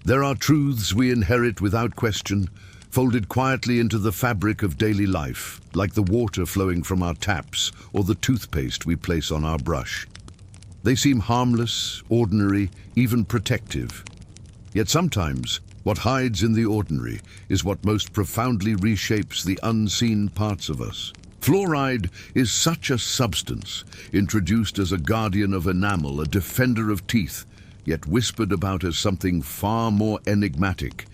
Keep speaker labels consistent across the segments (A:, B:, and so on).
A: There are truths we inherit without question, folded quietly into the fabric of daily life, like the water flowing from our taps or the toothpaste we place on our brush. They seem harmless, ordinary, even protective. Yet sometimes, what hides in the ordinary is what most profoundly reshapes the unseen parts of us. Fluoride is such a substance, introduced as a guardian of enamel, a defender of teeth, yet whispered about as something far more enigmatic,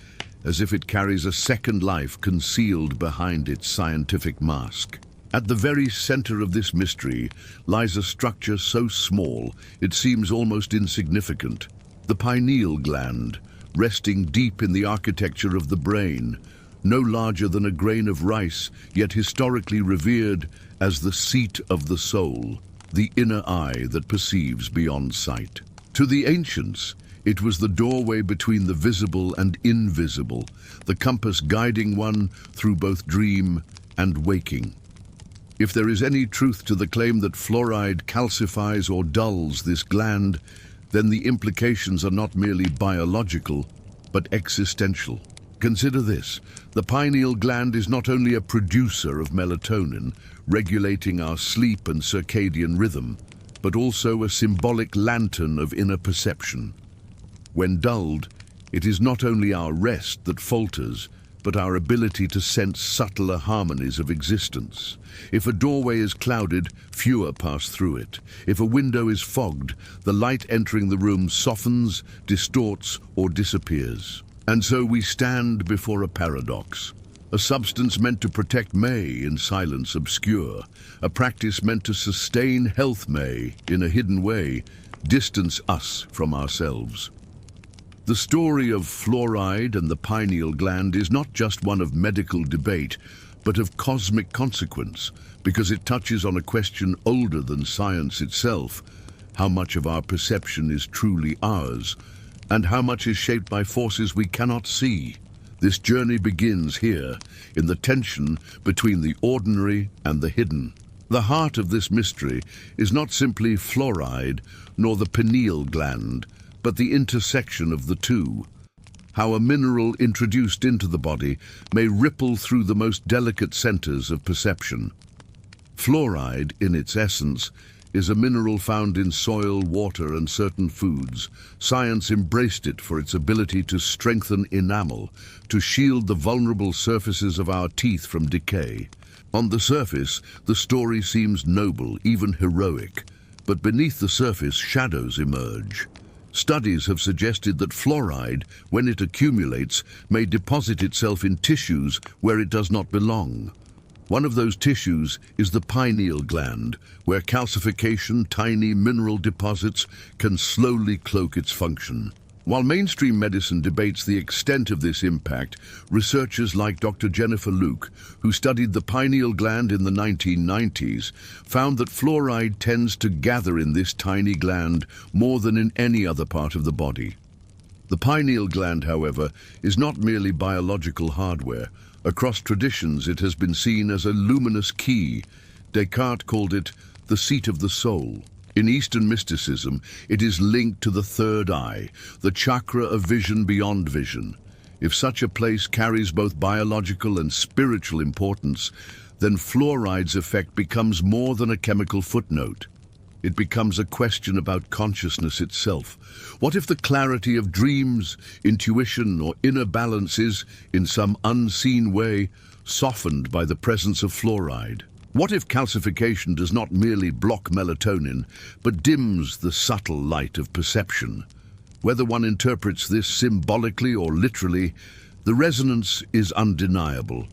A: as if it carries a second life concealed behind its scientific mask. At the very center of this mystery lies a structure so small it seems almost insignificant. The pineal gland, resting deep in the architecture of the brain, no larger than a grain of rice, yet historically revered as the seat of the soul, the inner eye that perceives beyond sight. To the ancients, it was the doorway between the visible and invisible, the compass guiding one through both dream and waking. If there is any truth to the claim that fluoride calcifies or dulls this gland, then the implications are not merely biological, but existential. Consider this: the pineal gland is not only a producer of melatonin, regulating our sleep and circadian rhythm, but also a symbolic lantern of inner perception. When dulled, it is not only our rest that falters, but our ability to sense subtler harmonies of existence. If a doorway is clouded, fewer pass through it. If a window is fogged, the light entering the room softens, distorts, or disappears. And so we stand before a paradox. A substance meant to protect may in silence obscure. A practice meant to sustain health may, in a hidden way, distance us from ourselves. The story of fluoride and the pineal gland is not just one of medical debate, but of cosmic consequence, because it touches on a question older than science itself: how much of our perception is truly ours, and how much is shaped by forces we cannot see. This journey begins here, in the tension between the ordinary and the hidden. The heart of this mystery is not simply fluoride, nor the pineal gland, but the intersection of the two. How a mineral introduced into the body may ripple through the most delicate centers of perception. Fluoride, in its essence, is a mineral found in soil, water, and certain foods. Science embraced it for its ability to strengthen enamel, to shield the vulnerable surfaces of our teeth from decay. On the surface, the story seems noble, even heroic, but beneath the surface, shadows emerge. Studies have suggested that fluoride, when it accumulates, may deposit itself in tissues where it does not belong. One of those tissues is the pineal gland, where calcification, tiny mineral deposits, can slowly cloak its function. While mainstream medicine debates the extent of this impact, researchers like Dr. Jennifer Luke, who studied the pineal gland in the 1990s, found that fluoride tends to gather in this tiny gland more than in any other part of the body. The pineal gland, however, is not merely biological hardware. Across traditions, it has been seen as a luminous key. Descartes called it the seat of the soul. In Eastern mysticism, it is linked to the third eye, the chakra of vision beyond vision. If such a place carries both biological and spiritual importance, then fluoride's effect becomes more than a chemical footnote. It becomes a question about consciousness itself. What if the clarity of dreams, intuition, or inner balance is, in some unseen way, softened by the presence of fluoride? What if calcification does not merely block melatonin, but dims the subtle light of perception? Whether one interprets this symbolically or literally, the resonance is undeniable.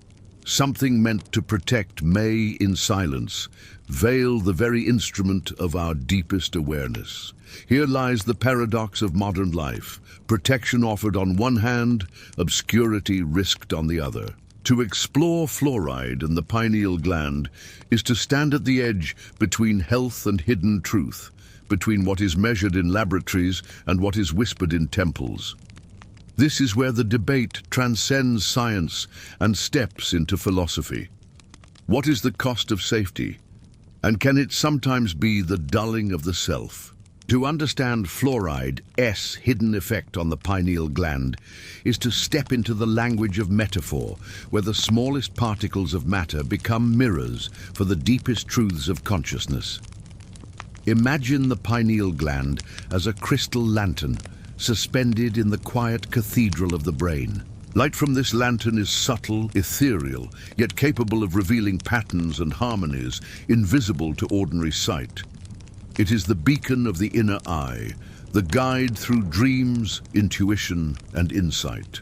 A: Something meant to protect may in silence, veil the very instrument of our deepest awareness. Here lies the paradox of modern life: protection offered on one hand, obscurity risked on the other. To explore fluoride and the pineal gland is to stand at the edge between health and hidden truth, between what is measured in laboratories and what is whispered in temples. This is where the debate transcends science and steps into philosophy. What is the cost of safety? And can it sometimes be the dulling of the self? To understand Flouride's hidden effect on the pineal gland is to step into the language of metaphor, where the smallest particles of matter become mirrors for the deepest truths of consciousness. Imagine the pineal gland as a crystal lantern suspended in the quiet cathedral of the brain. Light from this lantern is subtle, ethereal, yet capable of revealing patterns and harmonies invisible to ordinary sight. It is the beacon of the inner eye, the guide through dreams, intuition, and insight.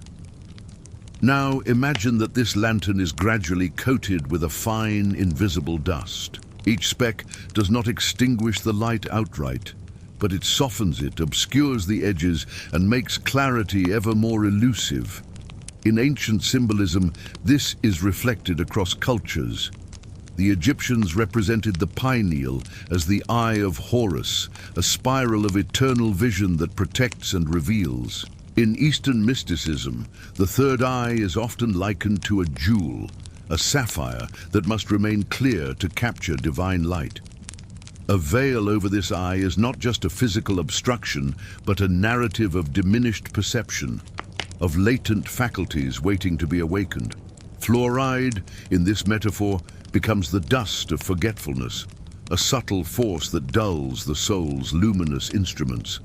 A: Now imagine that this lantern is gradually coated with a fine, invisible dust. Each speck does not extinguish the light outright, but it softens it, obscures the edges, and makes clarity ever more elusive. In ancient symbolism, this is reflected across cultures. The Egyptians represented the pineal as the Eye of Horus, a spiral of eternal vision that protects and reveals. In Eastern mysticism, the third eye is often likened to a jewel, a sapphire that must remain clear to capture divine light. A veil over this eye is not just a physical obstruction, but a narrative of diminished perception, of latent faculties waiting to be awakened. Flouride, in this metaphor, becomes the dust of forgetfulness, a subtle force that dulls the soul's luminous instruments.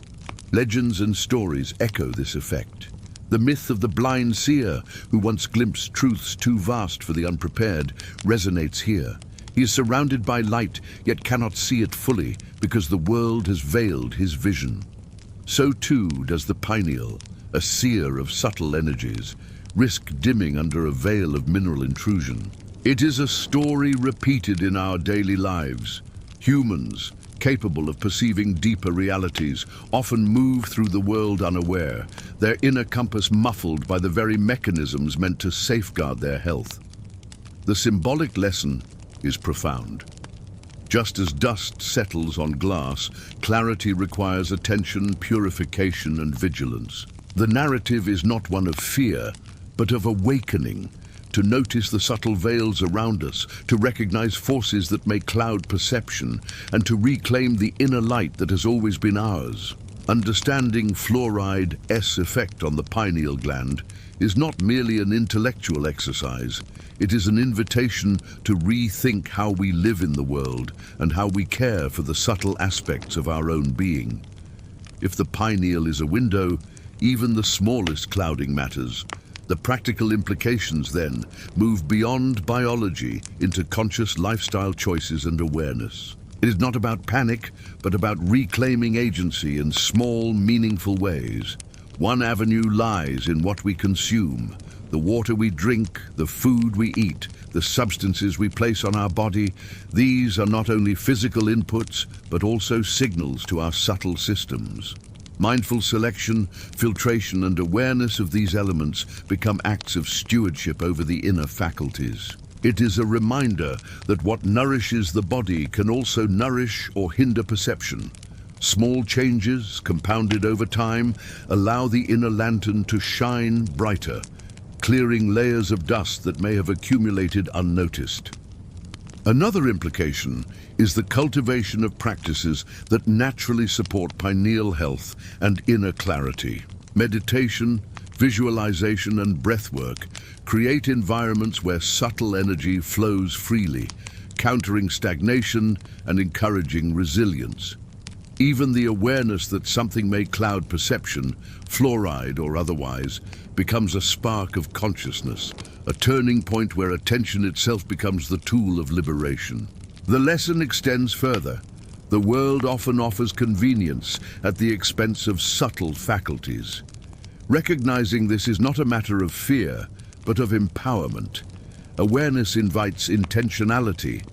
A: Legends and stories echo this effect. The myth of the blind seer, who once glimpsed truths too vast for the unprepared, resonates here. He is surrounded by light, yet cannot see it fully, because the world has veiled his vision. So too does the pineal, a seer of subtle energies, risk dimming under a veil of mineral intrusion. It is a story repeated in our daily lives. Humans, capable of perceiving deeper realities, often move through the world unaware, their inner compass muffled by the very mechanisms meant to safeguard their health. The symbolic lesson is profound. Just as dust settles on glass, clarity requires attention, purification, and vigilance. The narrative is not one of fear, but of awakening, to notice the subtle veils around us, to recognize forces that may cloud perception, and to reclaim the inner light that has always been ours. Understanding Flouride's effect on the pineal gland is not merely an intellectual exercise. It is an invitation to rethink how we live in the world and how we care for the subtle aspects of our own being. If the pineal is a window, even the smallest clouding matters. The practical implications, then, move beyond biology into conscious lifestyle choices and awareness. It is not about panic, but about reclaiming agency in small, meaningful ways. One avenue lies in what we consume, the water we drink, the food we eat, the substances we place on our body. These are not only physical inputs, but also signals to our subtle systems. Mindful selection, filtration, and awareness of these elements become acts of stewardship over the inner faculties. It is a reminder that what nourishes the body can also nourish or hinder perception. Small changes, compounded over time, allow the inner lantern to shine brighter, clearing layers of dust that may have accumulated unnoticed. Another implication is the cultivation of practices that naturally support pineal health and inner clarity. Meditation, visualization, and breathwork create environments where subtle energy flows freely, countering stagnation and encouraging resilience. Even the awareness that something may cloud perception, fluoride or otherwise, becomes a spark of consciousness, a turning point where attention itself becomes the tool of liberation. The lesson extends further. The world often offers convenience at the expense of subtle faculties. Recognizing this is not a matter of fear, but of empowerment. Awareness invites intentionality.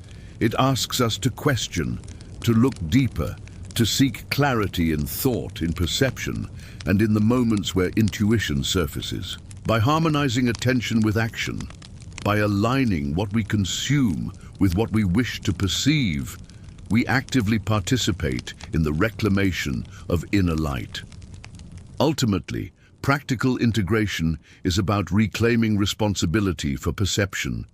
A: It asks us to question, to look deeper, to seek clarity in thought, in perception, and in the moments where intuition surfaces. By harmonizing attention with action, by aligning what we consume with what we wish to perceive, we actively participate in the reclamation of inner light. Ultimately, practical integration is about reclaiming responsibility for perception.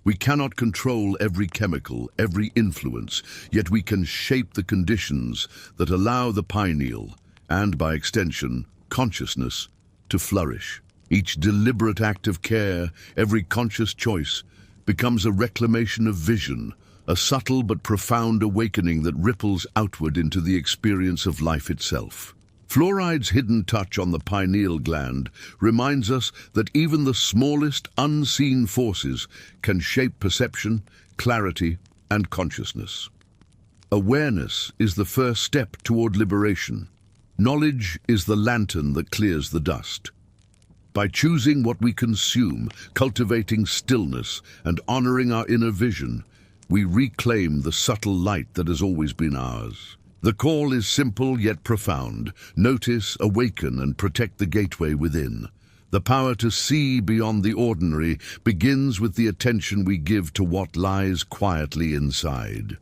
A: We cannot control every chemical, every influence, yet we can shape the conditions that allow the pineal, and by extension, consciousness, to flourish. Each deliberate act of care, every conscious choice, becomes a reclamation of vision, a subtle but profound awakening that ripples outward into the experience of life itself. Fluoride's hidden touch on the pineal gland reminds us that even the smallest unseen forces can shape perception, clarity, and consciousness. Awareness is the first step toward liberation. Knowledge is the lantern that clears the dust. By choosing what we consume, cultivating stillness, and honoring our inner vision, we reclaim the subtle light that has always been ours. The call is simple yet profound. Notice, awaken, and protect the gateway within. The power to see beyond the ordinary begins with the attention we give to what lies quietly inside.